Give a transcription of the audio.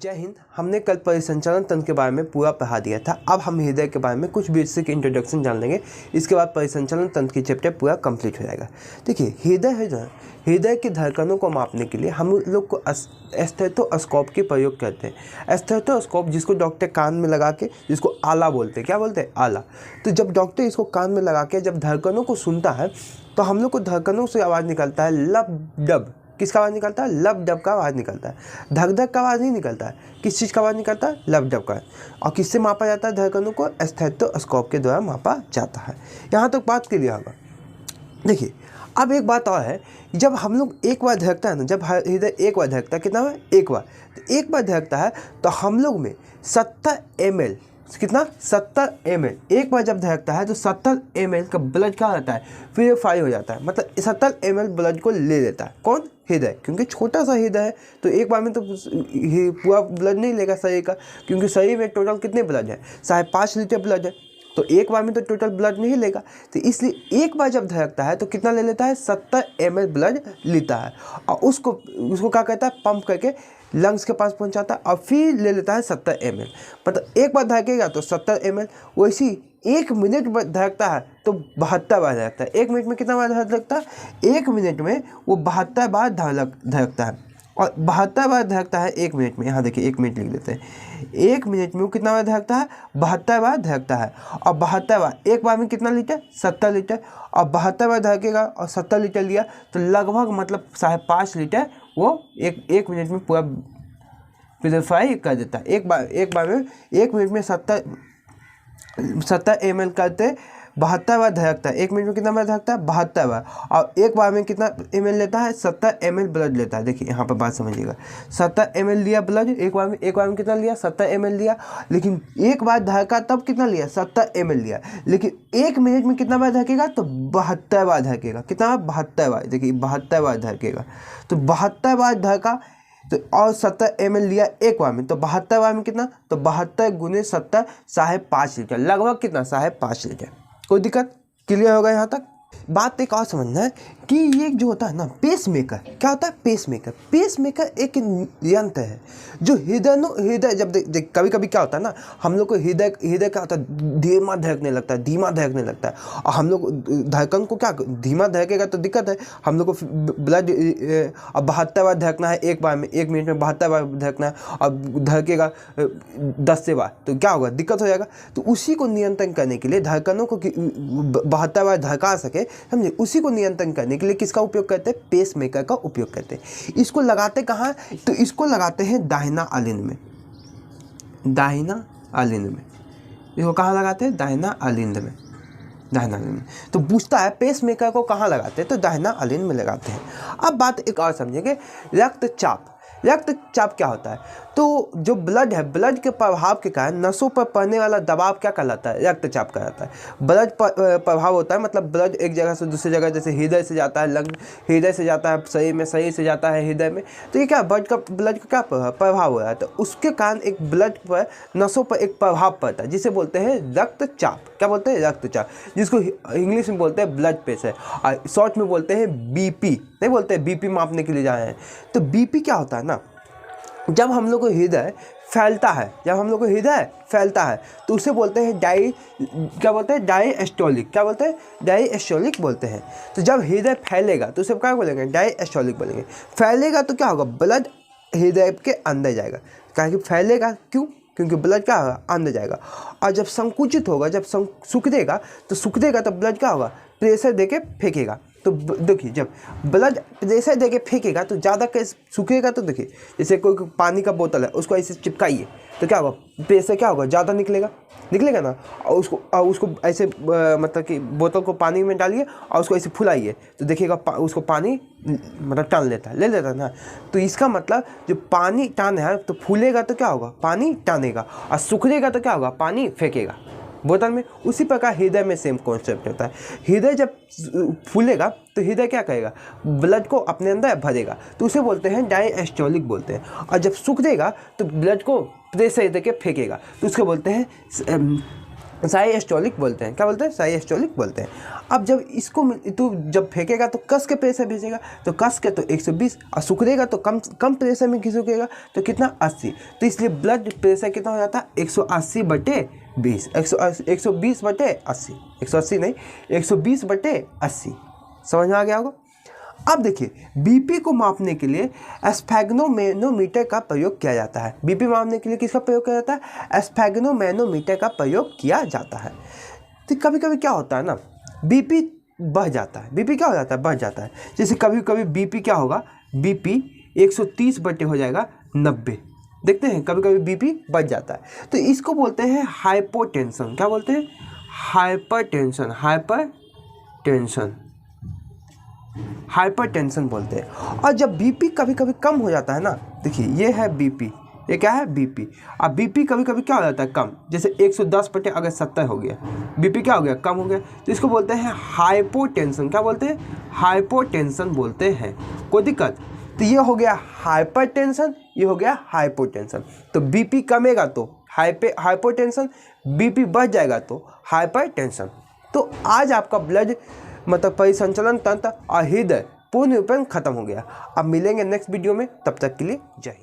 जय हिंद। हमने कल परिसंचालन तंत्र के बारे में पूरा पढ़ा दिया था। अब हम हृदय के बारे में कुछ बेसिक इंट्रोडक्शन जान लेंगे। इसके बाद परिसंचालन तंत्र की चैप्टर पूरा कंप्लीट हो जाएगा। देखिए, हृदय की धड़कनों को मापने के लिए हम लोग को स्टेथोस्कोप के प्रयोग करते हैं। स्टेथोस्कोप जिसको डॉक्टर कान में लगा के, जिसको आला बोलते हैं, क्या बोलते हैं, आला। तो जब डॉक्टर इसको कान में लगा के जब धड़कनों को सुनता है तो हम लोग को धड़कनों से आवाज़ निकलता है लब डब। किसका आवाज़ निकलता है? लब डब का आवाज़ निकलता है। धक धक का आवाज़ नहीं निकलता है। किस चीज़ का आवाज़ निकलता है? लब डब का। और किससे मापा जाता है? धड़कनों को स्टेथोस्कोप के द्वारा मापा जाता है। यहाँ तक बात क्लियर होगा। देखिए, अब एक बात और है, जब हम लोग एक बार धड़कता है ना, जब हृदय एक बार धड़कता है, कितना है? एक बार। तो एक बार धड़कता है तो हम लोग में 70 ml, कितना? 70 ml। एक बार जब धड़कता है तो 70 ml का ब्लड क्या रहता है? प्यूरिफाई हो जाता है। मतलब 70 ml ब्लड को ले लेता है। कौन? हृदय। क्योंकि छोटा सा हृदय है तो एक बार में तो पूरा ब्लड नहीं लेगा शरीर का, क्योंकि शरीर में टोटल कितने ब्लड है? 5.5 लीटर ब्लड है। तो एक बार में तो टोटल ब्लड नहीं लेगा। तो इसलिए एक बार जब धड़कता है तो कितना ले लेता है? 70 ml ब्लड लेता है। और उसको क्या कहता है? पंप करके लंग्स के पास पहुंचाता है और फिर ले लेता है 70 ml। मतलब एक बार धड़केगा तो 70 ml। वैसी 1 मिनट धड़कता है तो 72 बार धड़कता है। 1 मिनट में कितना बार धड़कता है? 1 मिनट में वो 72 बार धड़कता है। और 72 बार धड़कता है 1 मिनट में। यहाँ देखिए, 1 मिनट लिख देते हैं। 1 मिनट में वो कितना बार धड़कता है? 72 बार धड़कता है। और 72 बार, एक बार में कितना लीटर? 70 लीटर। और 72 बार धड़केगा और 70 लीटर लिया तो लगभग मतलब 5.5 लीटर वो एक मिनट में पूरा प्यूरिफाई कर देता है। एक बार में 1 मिनट में 70 ml करते 72 बार धड़कता है। 1 मिनट में कितना बार धड़कता है? 72 बार। और एक बार में कितना ml लेता है? 70 ml ब्लड लेता है। देखिए यहाँ पर बात समझिएगा, 70 ml लिया ब्लड एक बार में कितना लिया? 70 ml लिया। लेकिन एक बार धड़का तब कितना लिया? 70 ml लिया। लेकिन 1 मिनट में कितना बार धड़केगा? तो 72 बार धड़केगा। कितना? 72 बार। देखिए 72 बार धड़केगा। तो 72 बार धड़का तो और 70 ml लिया एक बार में, तो 72 बार में कितना? तो 72 गुने 70 5.5 लीटर, लगभग कितना? 5.5 लीटर। कोई दिक्कत? क्लियर होगा यहाँ तक? बात एक और समझना है कि ये जो होता है ना, पेसमेकर, क्या होता है? पेसमेकर एक यंत्र है जो हृदय जब कभी कभी क्या होता है ना, हम लोग को हृदय क्या होता है? धीमा धड़कने लगता है। और हम लोग धड़कन को क्या, धीमा धड़केगा तो दिक्कत है। हम लोग को ब्लड अब 72 बार धड़कना है एक बार में, 1 मिनट में 72 बार धड़कना है और धड़केगा 10 से बार, तो क्या होगा? दिक्कत हो जाएगा। तो उसी को नियंत्रण करने के लिए, धड़कनों को 72 बार धड़का सके, समझे, उसी को नियंत्रण करने के लिए किसका उपयोग करते हैं? पेसमेकर का उपयोग करते हैं। इसको लगाते कहाँ? तो इसको लगाते हैं दाहिना आलिंद में। इसको कहाँ लगाते हैं? दाहिना आलिंद में। तो पूछता है पेसमेकर को कहाँ लगाते हैं? तो दाहिना आलिंद में लगाते हैं। अब बात एक और समझेंगे, रक्तचाप क्या होता है? तो जो ब्लड है, ब्लड के प्रभाव के कारण नसों पर पड़ने वाला दबाव क्या कहलाता है? रक्तचाप कहलाता है। ब्लड प्रभाव होता है, मतलब ब्लड एक जगह से दूसरी जगह, जैसे हृदय से जाता है हृदय से जाता है शरीर में, शरीर से जाता है हृदय में, तो ये क्या ब्लड का क्या प्रभाव हो रहा है? तो उसके कारण एक ब्लड पर, नसों पर एक प्रभाव पड़ता है, जिसे बोलते हैं रक्तचाप। क्या बोलते हैं? रक्तचाप, जिसको इंग्लिश में बोलते हैं ब्लड प्रेशर और शॉर्ट में बोलते हैं बीपी। नहीं बोलते बीपी मापने के लिए जाए हैं। तो बीपी क्या होता है ना, जब हम लोग को हृदय फैलता है तो उसे बोलते हैं डायस्टोलिक बोलते हैं। तो जब हृदय फैलेगा तो उसे क्या बोलेंगे? डायस्टोलिक बोलेंगे। फैलेगा तो क्या होगा? ब्लड हृदय के अंदर जाएगा। क्योंकि फैलेगा, क्यों? क्योंकि ब्लड क्या होगा? अंदर जाएगा। और जब संकुचित होगा, जब सूखेगा तो ब्लड क्या होगा? प्रेशर देके फेंकेगा। तो देखिए, जब ब्लड प्रेशर देके फेंकेगा तो ज़्यादा कैसे सूखेगा? तो देखिए, जैसे कोई पानी का बोतल है, उसको ऐसे चिपकाइए तो क्या होगा? प्रेशर क्या होगा? ज़्यादा निकलेगा ना। और उसको ऐसे मतलब कि बोतल को पानी में डालिए और उसको ऐसे फुलाइए तो देखिएगा उसको पानी मतलब टान लेता है ना। तो इसका मतलब जो पानी टान है, तो फूलेगा तो क्या होगा? पानी टानेगा। और सूखेगा तो क्या होगा? पानी फेंकेगा बोतल में। उसी प्रकार हृदय में सेम कॉन्सेप्ट होता है। हृदय जब फूलेगा तो हृदय क्या करेगा? ब्लड को अपने अंदर भरेगा, तो उसे बोलते हैं डायस्टोलिक बोलते हैं। और जब सूख देगा तो ब्लड को प्रेशर देके फेंकेगा, तो उसको बोलते हैं साइएस्टोलिक बोलते हैं। क्या बोलते हैं? साइएस्टोलिक बोलते हैं। अब जब इसको तू जब फेंकेगा तो कस के प्रेशर भेजेगा, तो कस के तो 120, और सुखरेगा तो कम प्रेशर में खिसकेगा तो कितना 80। तो इसलिए ब्लड प्रेशर कितना हो जाता है 180/20, 120/80, 180 नहीं 120/80। समझ में आ गया होगा। अब देखिए बीपी को मापने के लिए स्फैग्नोमेनोमीटर का प्रयोग किया जाता है। बीपी मापने के लिए किसका प्रयोग किया जाता है? स्फैग्नोमेनोमीटर का प्रयोग किया जाता है। तो कभी कभी क्या होता है ना, बीपी बढ़ जाता है। बीपी क्या हो जाता है? बढ़ जाता है। जैसे कभी कभी बीपी क्या होगा, बीपी 130 हो जाएगा 90। देखते हैं कभी कभी बीपी बढ़ जाता है, तो इसको बोलते हैं हाइपोटेंशन। क्या बोलते हैं? हाइपरटेंशन। हाइपरटेंशन बोलते हैं। और जब बीपी कभी कभी कम हो जाता है ना, देखिए ये है बीपी, ये क्या है? बीपी। अब बीपी कभी कभी क्या हो जाता है? कम। जैसे 110/70 हो गया, बीपी क्या हो गया? कम हो गया। तो इसको बोलते हैं हाइपोटेंशन। क्या बोलते हैं? हाइपोटेंशन बोलते हैं। कोई दिक्कत? तो ये हो गया हाइपरटेंशन, ये हो गया हाइपोटेंशन। तो बीपी कमेगा तो हाइपोटेंशन, बीपी बढ़ जाएगा तो हाइपरटेंशन। तो आज आपका ब्लड मतलब परिसंचलन तंत्र और हृदय पूर्ण रूपेण खत्म हो गया। अब मिलेंगे नेक्स्ट वीडियो में, तब तक के लिए जय हिंद।